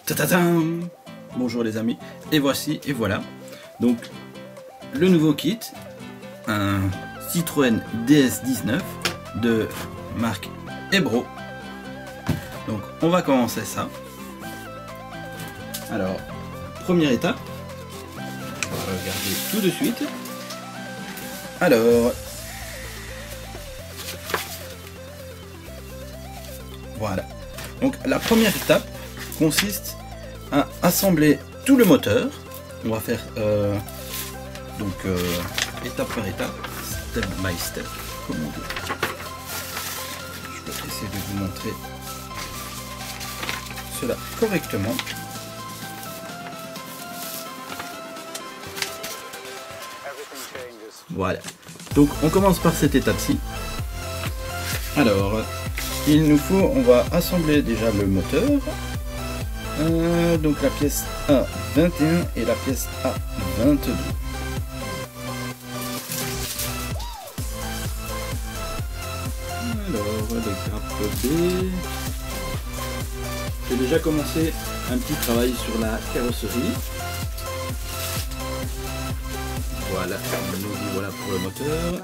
Ta-ta-tam! Bonjour les amis, et voici, et voilà, donc le nouveau kit, un Citroën DS19 de marque Ebro. Donc on va commencer ça. Alors, première étape, on va regarder tout de suite. Alors, voilà, donc la première étape consiste à assembler tout le moteur. On va faire étape par étape, step by step, comme on dit. Je vais essayer de vous montrer cela correctement. Voilà, donc on commence par cette étape-ci. Alors, il nous faut, on va assembler déjà le moteur. Donc la pièce A21 et la pièce A22. Alors, le grappe B. J'ai déjà commencé un petit travail sur la carrosserie. Voilà, nous y voilà pour le moteur.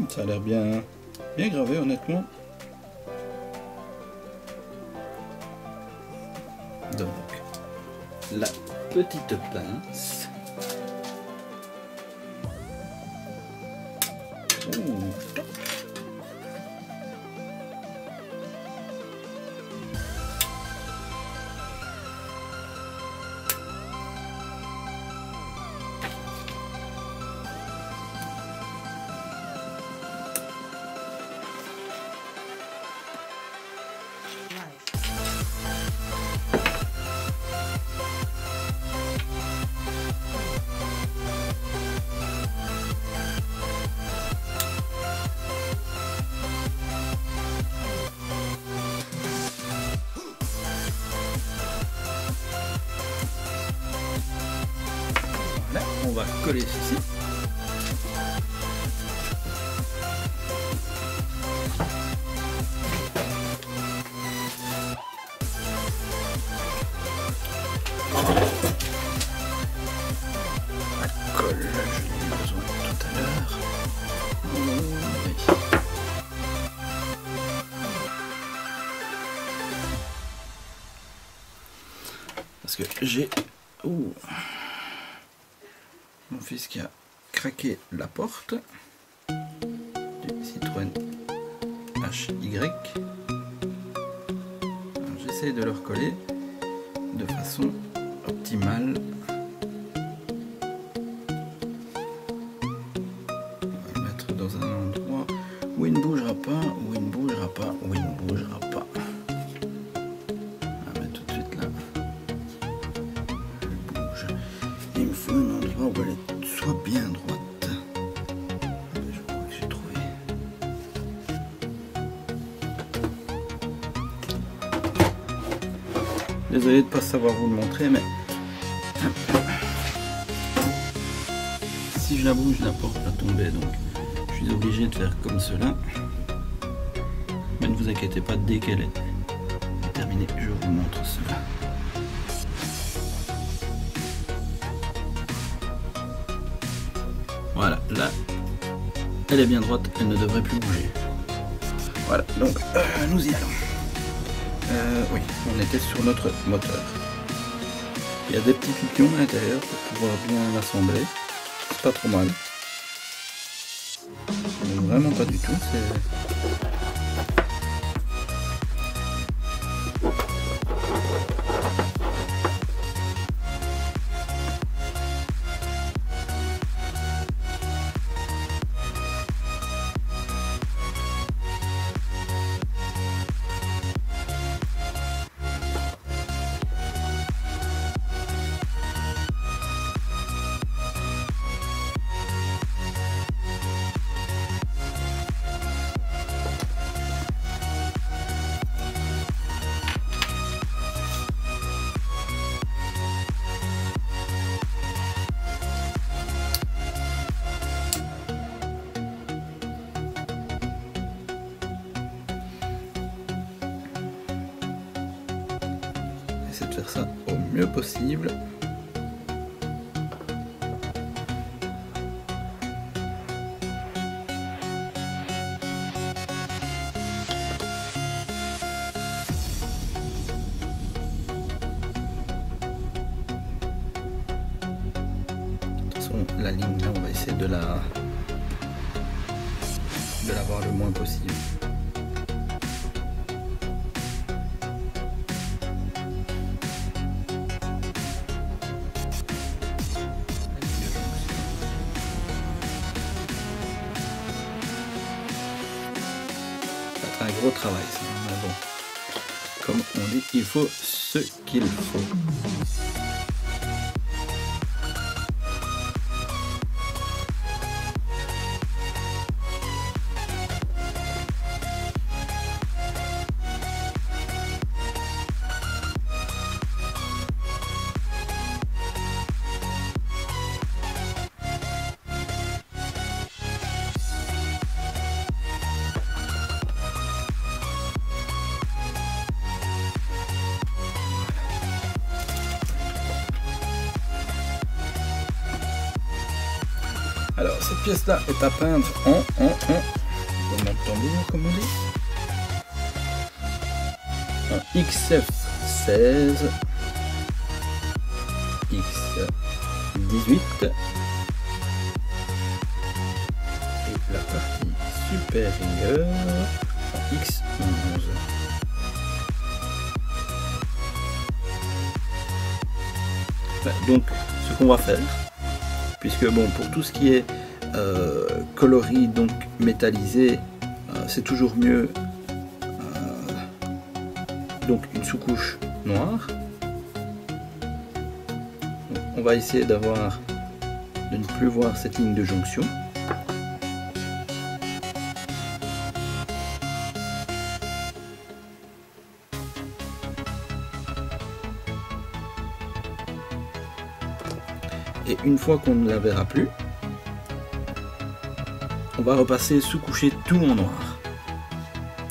Ça a l'air bien gravé honnêtement. Donc la petite pince. Voilà, on va coller ceci. La colle, je n'ai eu besoin tout à l'heure. Parce que j'ai mon fils qui a craqué la porte du Citroën HY. J'essaie de le recoller de façon optimale. On va le mettre dans un endroit où il ne bougera pas, où il ne bougera pas, où il ne bougera pas. On va mettre tout de suite là. Elle bouge. Il me faut un endroit où elle soit bien droite. Je crois que j'ai trouvé. Désolé de ne pas savoir vous le montrer, mais si je la bouge, la porte va tomber, donc je suis obligé de faire comme cela. Mais ne vous inquiétez pas, dès qu'elle est terminée, je vous montre cela. Voilà, là, elle est bien droite, elle ne devrait plus bouger. Voilà, donc nous y allons. Oui, on était sur notre moteur. Il y a des petits piquants à l'intérieur pour pouvoir bien l'assembler. C'est pas trop mal. Donc, vraiment pas du tout. essayer de faire ça au mieux possible. La ligne là, on va essayer de l'avoir le moins possible. C'est un gros travail ça, mais bon, comme on dit, il faut ce qu'il faut. Alors cette pièce là est à peindre en tambour comme on dit, en XF16, X18 et la partie supérieure en X11. Donc ce qu'on va faire, puisque bon, pour tout ce qui est coloris, donc métallisé, c'est toujours mieux donc une sous-couche noire. Donc, on va essayer de ne plus voir cette ligne de jonction. Et une fois qu'on ne la verra plus, on va repasser sous-coucher tout en noir.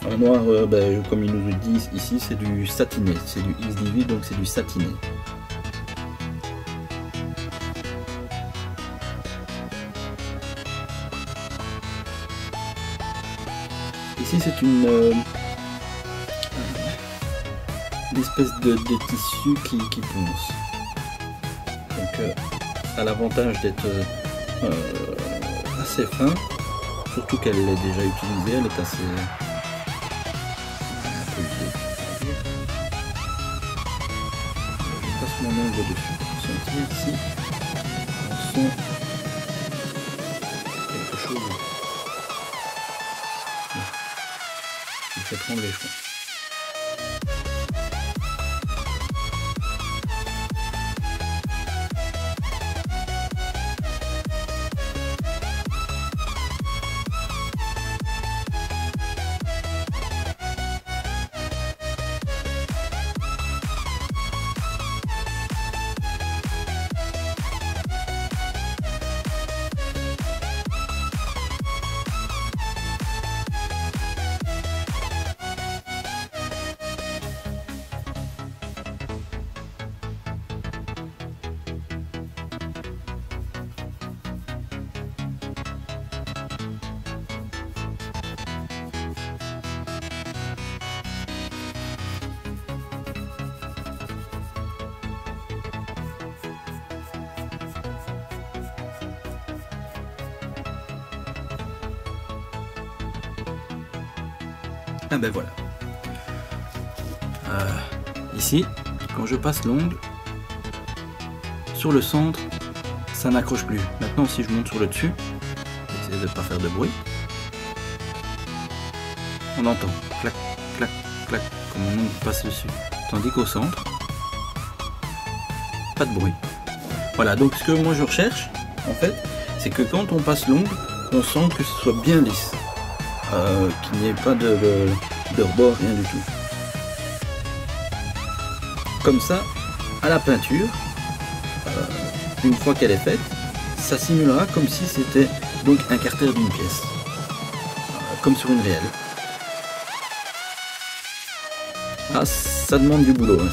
En noir, comme ils nous le disent ici, c'est du satiné, c'est du X18, donc c'est du satiné. Ici c'est une espèce de tissu qui ponce. Donc a l'avantage d'être assez fin, surtout qu'elle est déjà utilisée, elle est assez un peu usée. Je passe mon ongle dessus pour sentir ici on sent quelque chose qui fait trembler, je crois. Ah ben voilà. Ici, quand je passe l'ongle sur le centre, ça n'accroche plus. Maintenant, si je monte sur le dessus, j'essaie de ne pas faire de bruit, on entend clac, clac, clac, comme mon ongle passe dessus. Tandis qu'au centre, pas de bruit. Voilà, donc ce que moi je recherche, en fait, c'est que quand on passe l'ongle, on sent que ce soit bien lisse. Qu'il n'y ait pas de rebord, rien du tout. Comme ça, à la peinture, une fois qu'elle est faite, ça simulera comme si c'était donc un carter d'une pièce, comme sur une réelle. Ah, ça demande du boulot, hein.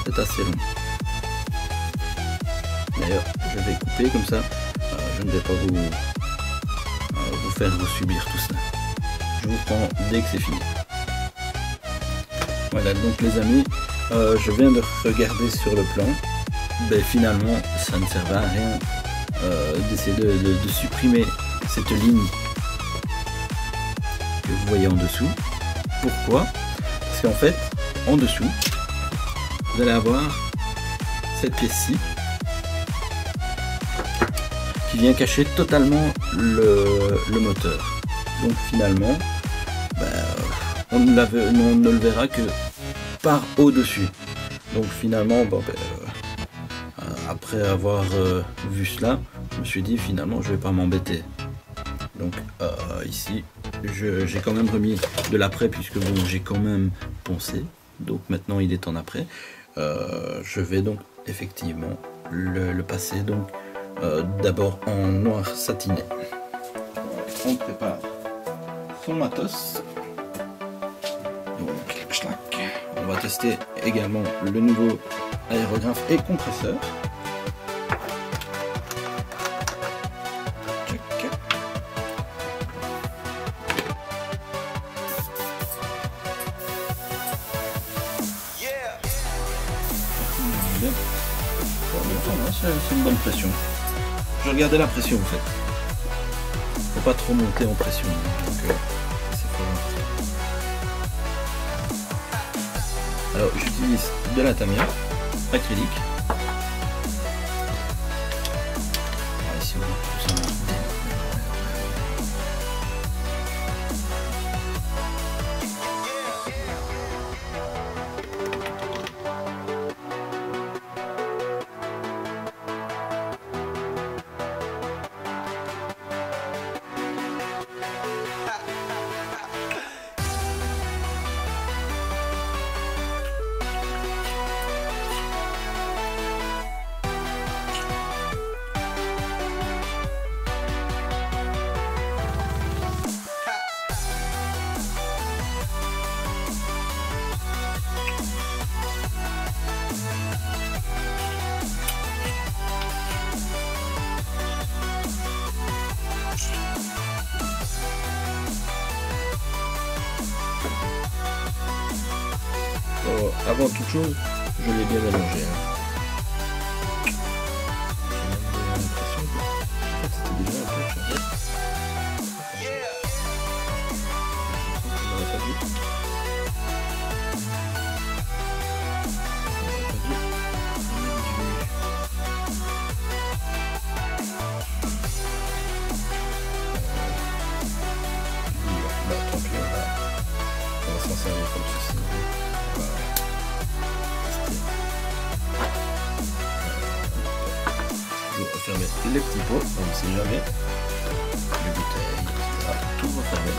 c'est assez long. D'ailleurs, je vais couper comme ça, je ne vais pas vous faire vous subir tout ça. Je vous prends dès que c'est fini. Voilà, donc les amis, je viens de regarder sur le plan. Ben, finalement, ça ne servait à rien d'essayer de supprimer cette ligne que vous voyez en dessous. Pourquoi? Parce qu'en fait, en dessous, vous allez avoir cette pièce-ci qui vient cacher totalement le moteur. Donc finalement, on ne le verra que par au-dessus. Donc finalement, après avoir vu cela, je me suis dit finalement je vais pas m'embêter. Donc ici, j'ai quand même remis de l'après puisque bon, j'ai quand même poncé. Donc maintenant il est en après. Je vais donc effectivement le passer donc d'abord en noir satiné. On prépare son matos. Donc, schlac. On va tester également le nouveau aérographe et compresseur. Check. Bien. C'est une bonne pression. Je regardais la pression en fait. Faut pas trop monter en pression. Donc, alors j'utilise de la Tamiya acrylique. Ici on va tout ça. Avant toute chose, je l'ai bien mélangé. J'ai même l'impression que c'était déjà un peu chargé. Tant pis, on va s'en servir comme ceci. Fermer les petits pots, on ne sait jamais, les bouteilles, etc. Tout refermer.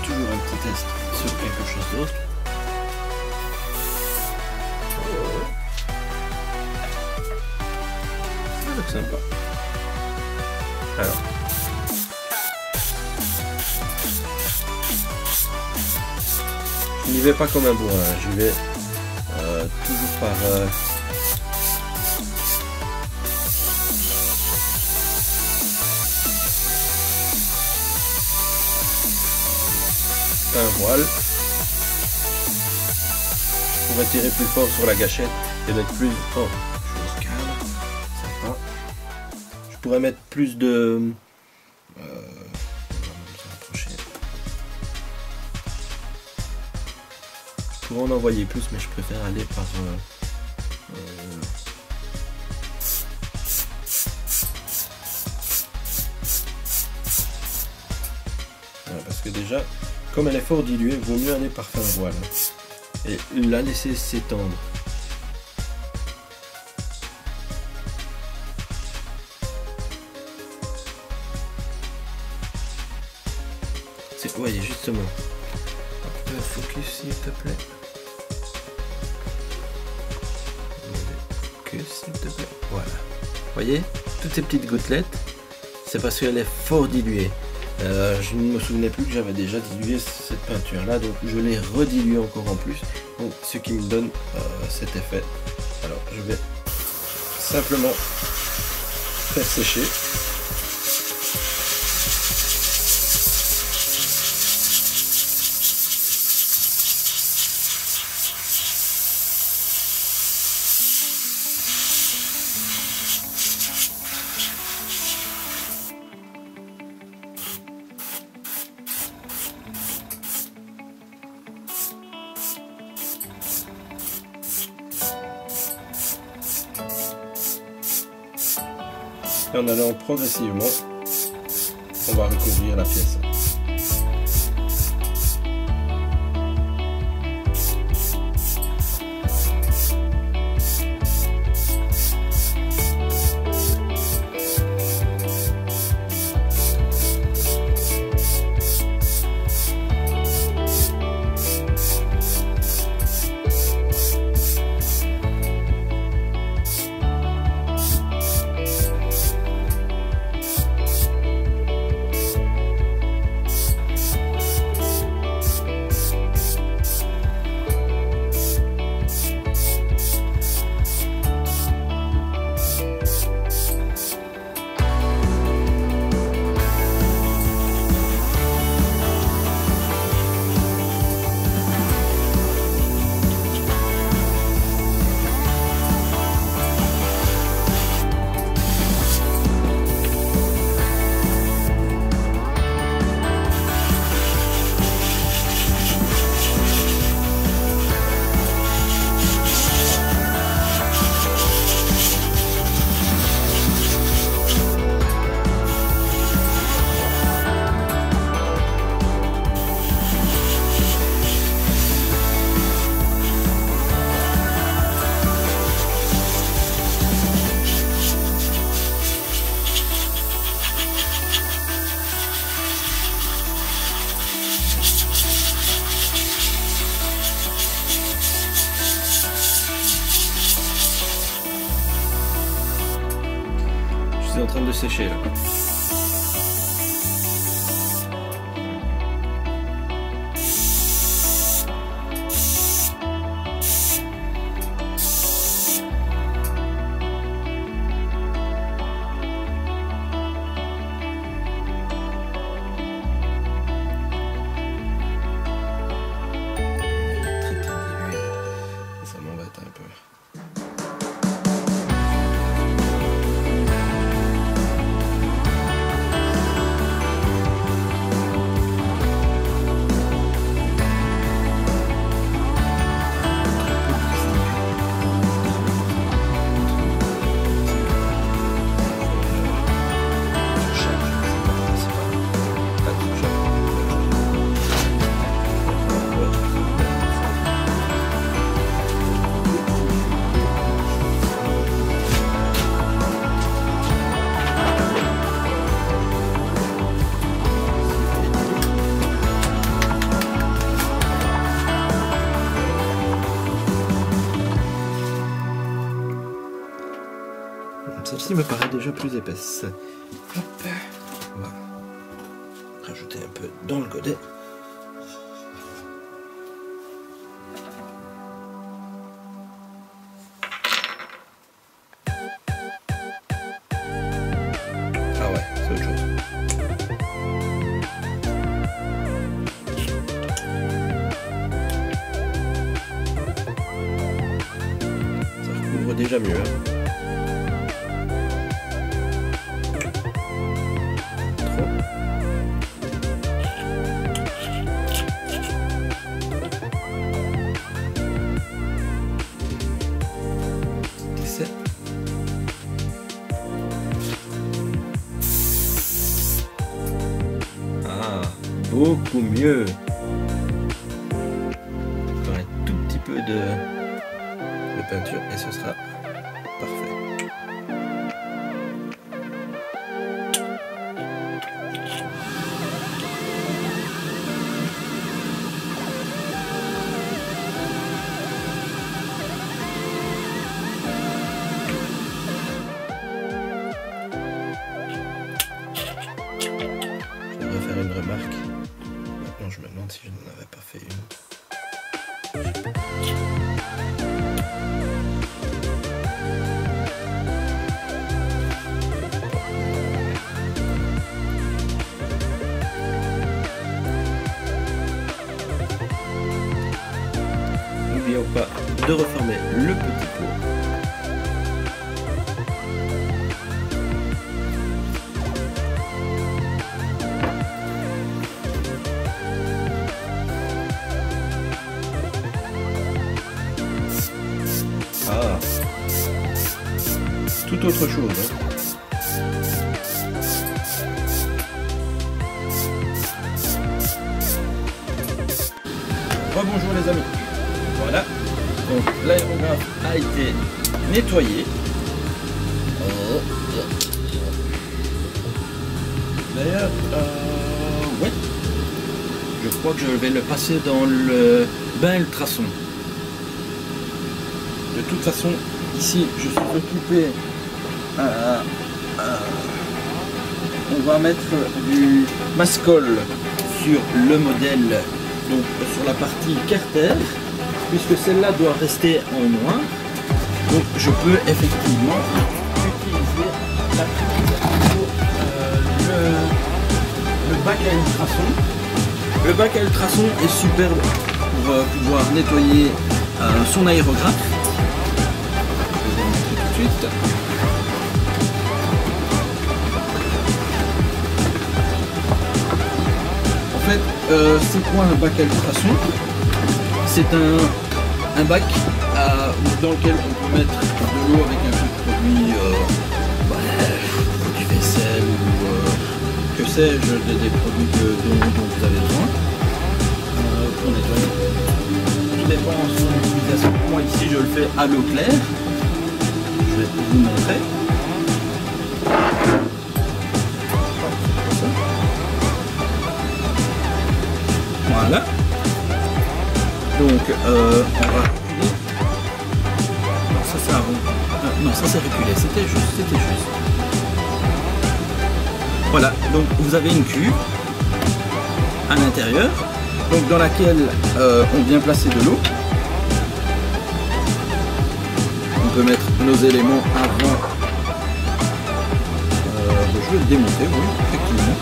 Toujours un petit test sur quelque chose d'autre. Ça va être sympa. Alors. Je n'y vais pas comme un bourrin, j'y vais toujours par... un voile. Je pourrais tirer plus fort sur la gâchette et mettre plus... Oh, chose calme, sympa. Je pourrais mettre plus de... on va s'approcher. Je pourrais en envoyer plus, mais je préfère aller par... voilà, parce que déjà... Comme elle est fort diluée, il vaut mieux aller par fin voile et la laisser s'étendre. Ouais, justement. Focus s'il te plaît. Focus s'il te plaît. Voilà. Vous voyez, toutes ces petites gouttelettes, c'est parce qu'elle est fort diluée. Je ne me souvenais plus que j'avais déjà dilué cette peinture là, donc je l'ai rediluée encore en plus, donc ce qui me donne cet effet. Alors je vais simplement faire sécher. Et en allant progressivement, on va recouvrir la pièce. C'est en train de sécher là. Ça m'embête un peu. Celle-ci me paraît déjà plus épaisse. Hop. On va rajouter un peu dans le godet. Ah ouais, c'est autre chose. Ça recouvre déjà mieux. Hein. Beaucoup mieux. Encore un tout petit peu de peinture et ce sera parfait. marque. Maintenant je me demande si je n'en avais pas fait une. N'oublions pas de refermer le petit pot. Ah, tout autre chose. Bonjour les amis. Voilà. Donc l'aérographe a été nettoyé. D'ailleurs, ouais. Je crois que je vais le passer dans le bain ultrason. De toute façon, ici, je suis occupé. On va mettre du mascol sur le modèle, donc sur la partie carter, puisque celle-là doit rester en noir. Donc, je peux effectivement utiliser la prise pour le bac à ultrasons. Le bac à ultrasons est superbe pour pouvoir nettoyer son aérographe. Suite. En fait, c'est quoi un bac à ultrasons? C'est un bac dans lequel on peut mettre de l'eau avec un peu de produit, du vaisselle ou que sais-je, des produits dont vous avez besoin pour nettoyer. Tout dépend de son utilisation. Moi ici je le fais à l'eau claire. Je vais vous montrer. Voilà. Donc, on va reculer. Non, ça c'est avant. Non, ça c'est reculé. C'était juste. Voilà. Donc, vous avez une cuve à l'intérieur, donc dans laquelle on vient placer de l'eau. On peut mettre nos éléments avant. Je vais le démonter, oui, effectivement.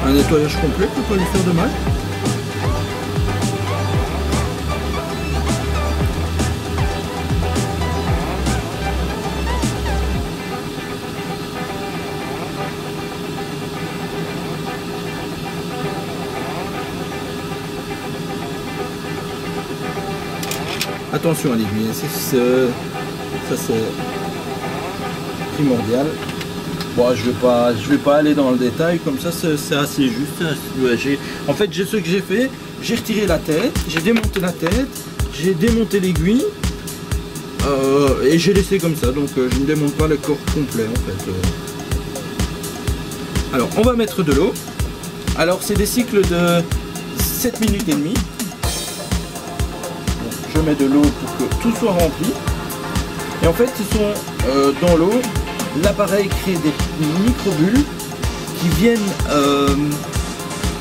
Un nettoyage complet peut pas lui faire de mal. Attention à l'aiguille, ça c'est primordial. Bon, je vais pas aller dans le détail, comme ça c'est assez juste. En fait, ce que j'ai fait, j'ai retiré la tête, j'ai démonté la tête, j'ai démonté l'aiguille et j'ai laissé comme ça. Donc je ne démonte pas le corps complet en fait. Alors on va mettre de l'eau. Alors c'est des cycles de 7 minutes et demie. Je mets de l'eau pour que tout soit rempli. Et en fait, ils sont dans l'eau. L'appareil crée des micro-bulles qui viennent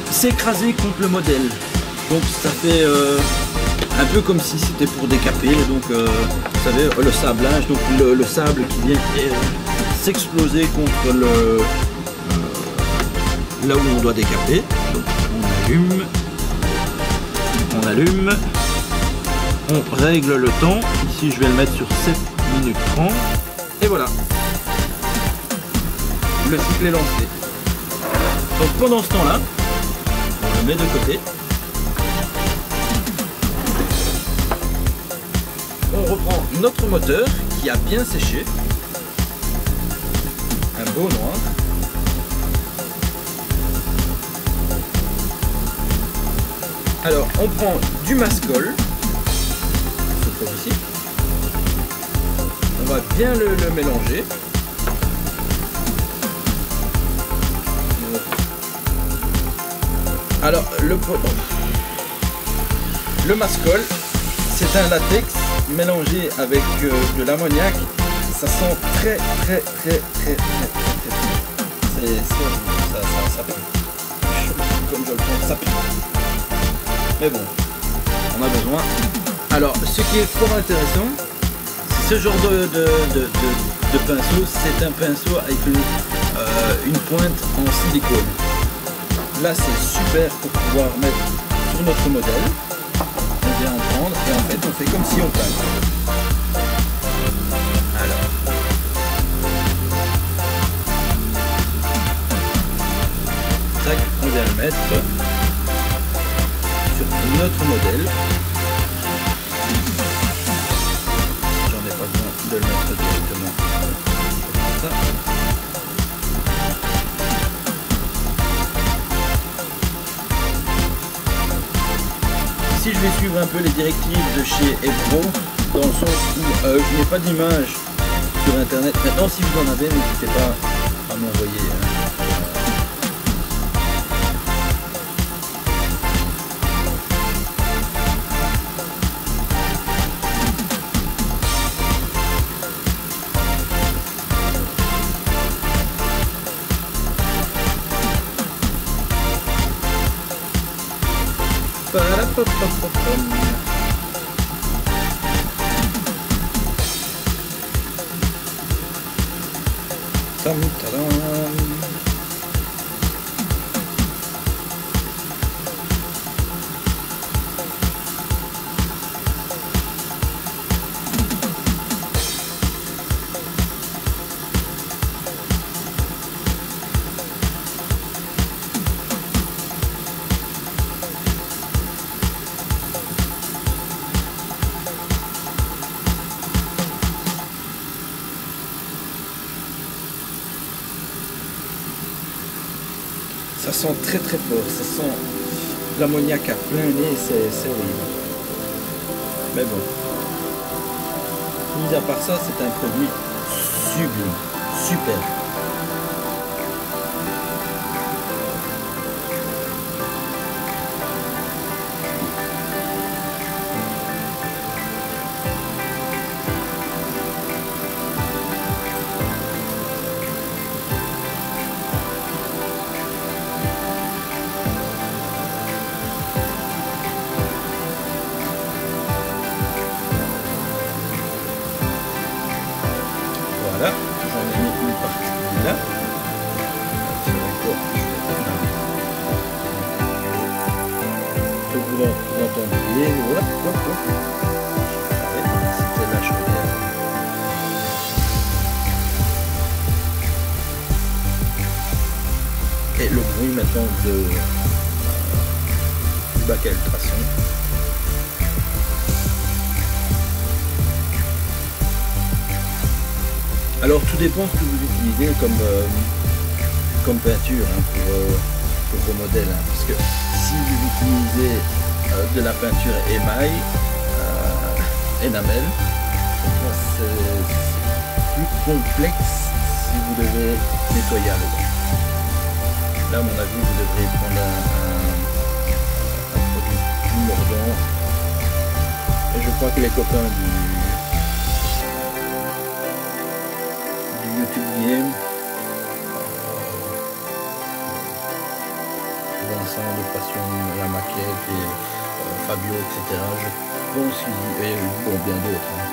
s'écraser contre le modèle. Donc ça fait un peu comme si c'était pour décaper. Donc vous savez, le sablage, donc le sable qui vient s'exploser contre le là où on doit décaper. Donc on allume. On règle le temps, ici je vais le mettre sur 7 minutes 30, et voilà, le cycle est lancé. Donc pendant ce temps-là, on le met de côté. On reprend notre moteur qui a bien séché, un beau noir. Alors on prend du mascol. Ici. On va bien le mélanger. Alors le mascol, c'est un latex mélangé avec de l'ammoniac, ça sent très c'est ça pue. Comme je le pense, ça pue. Mais bon, on a besoin. Alors, ce qui est fort intéressant, c'est ce genre de pinceau. C'est un pinceau avec une pointe en silicone. Là, c'est super pour pouvoir mettre sur notre modèle. On vient en prendre et en fait, on fait comme si on peint. Alors. Tac, on vient le mettre sur notre modèle. J'en ai pas besoin de le mettre directement comme ça. Ici je vais suivre un peu les directives de chez Ebro, dans le sens où je n'ai pas d'image sur internet. Maintenant si vous en avez, n'hésitez pas à m'envoyer. Ça sent très fort, ça sent l'ammoniac à plein nez, c'est horrible. Mais bon, mis à part ça, c'est un produit sublime, super. Voilà, j'en ai mis une partie là. Vous entendez, c'était la chaudière. Et le bruit maintenant du bac à ultrasons. Alors tout dépend ce que vous utilisez comme peinture pour vos modèles. Hein, parce que si vous utilisez de la peinture émail, énamel, c'est plus complexe si vous devez nettoyer à l'eau. Là à mon avis vous devriez prendre un produit plus mordant. Et je crois que les copains du YouTube Game, Vincent de Passion, la maquette et Fabio, etc. Je pense qu'ils, et bon bien d'autres, hein,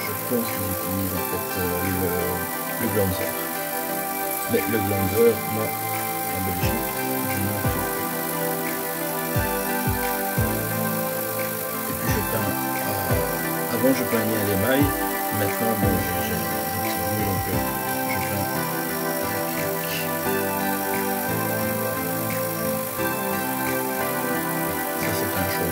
je pense qu'ils utilisent en fait le Glanzer. Mais le Glanzer, moi, en Belgique, je n'en trouve pas. Et puis je peins, avant je peignais à l'émail, maintenant bon, j'ai donc je peins avec l'acrylique. Ça c'est un chaud.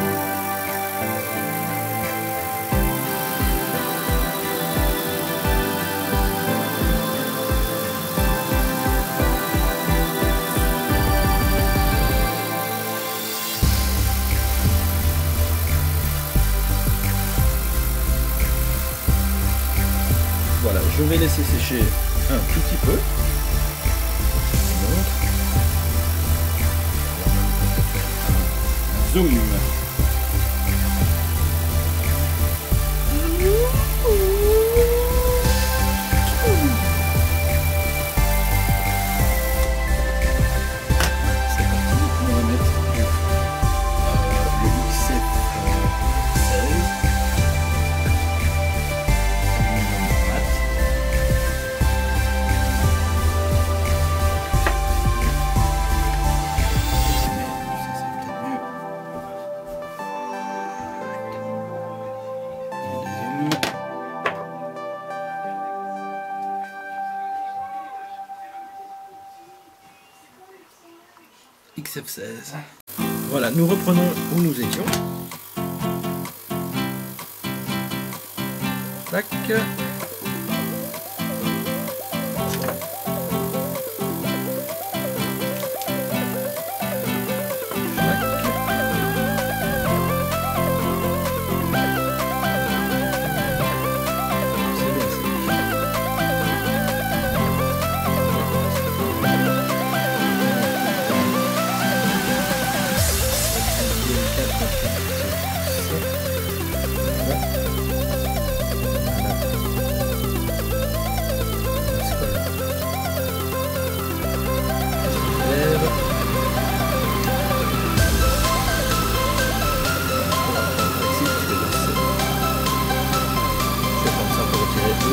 Voilà, je vais laisser sécher un tout petit peu. Zoom. XF16. Voilà, nous reprenons où nous étions. Tac.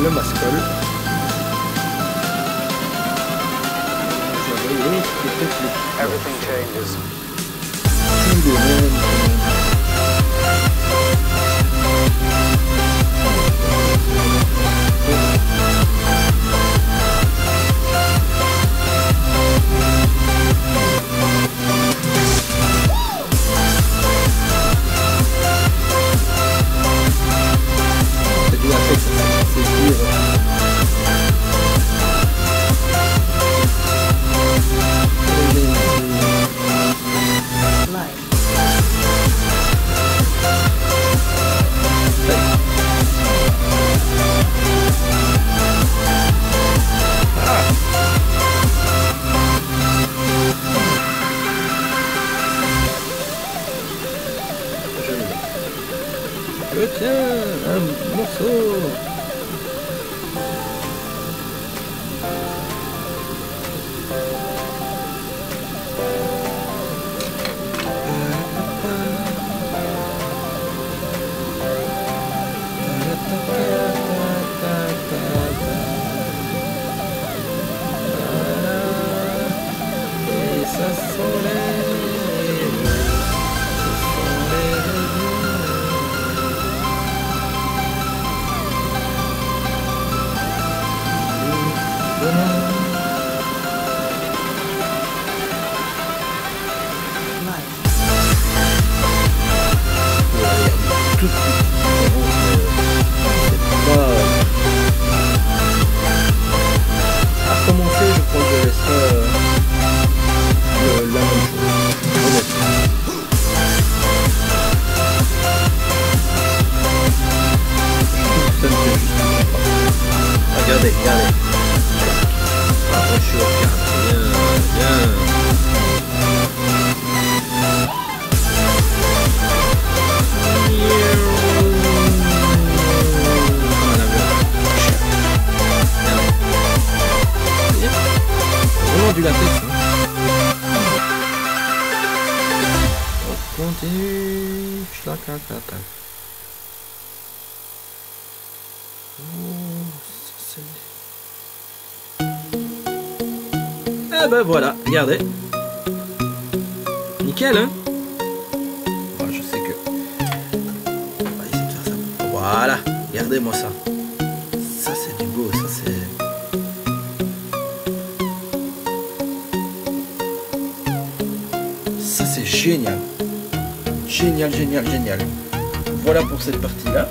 Le mascol. Everything changes. Je tiens un morceau. Et ça tout de suite. À recommencer, je crois que je laisserai la même chose. Honnêtement. Ça ne fait juste pas. Regardez, regardez. Rapproche-toi, bien, bien. Vraiment du latex. Hein. On continue. Schlacacata. Ah ben voilà, regardez. Nickel, hein. Bon, je sais que... On va essayer de faire ça. Voilà, regardez-moi ça. Ça c'est du beau, ça c'est... Ça c'est génial. Génial, génial, génial. Voilà pour cette partie-là.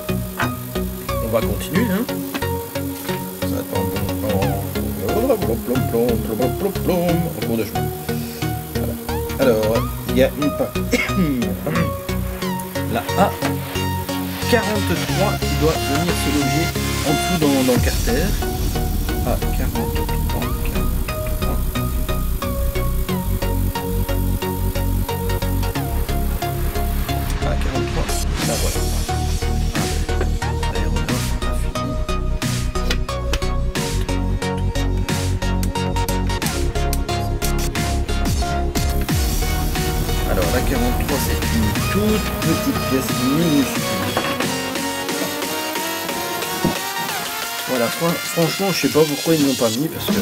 On va continuer, hein. Ça va être en cours de chemin. Voilà. Alors, il y a une part. La A43 qui doit venir se loger en dessous dans le carter. A43. Là voilà. Alors la 43 c'est une toute petite pièce minuscule. Voilà, franchement je sais pas pourquoi ils ne l'ont pas mis parce que...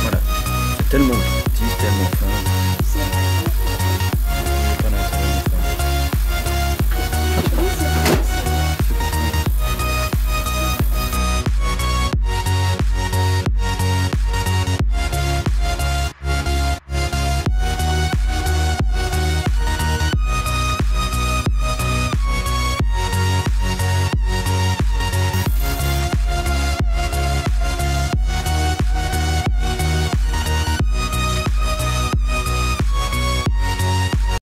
Voilà, c'est tellement petit, tellement fin.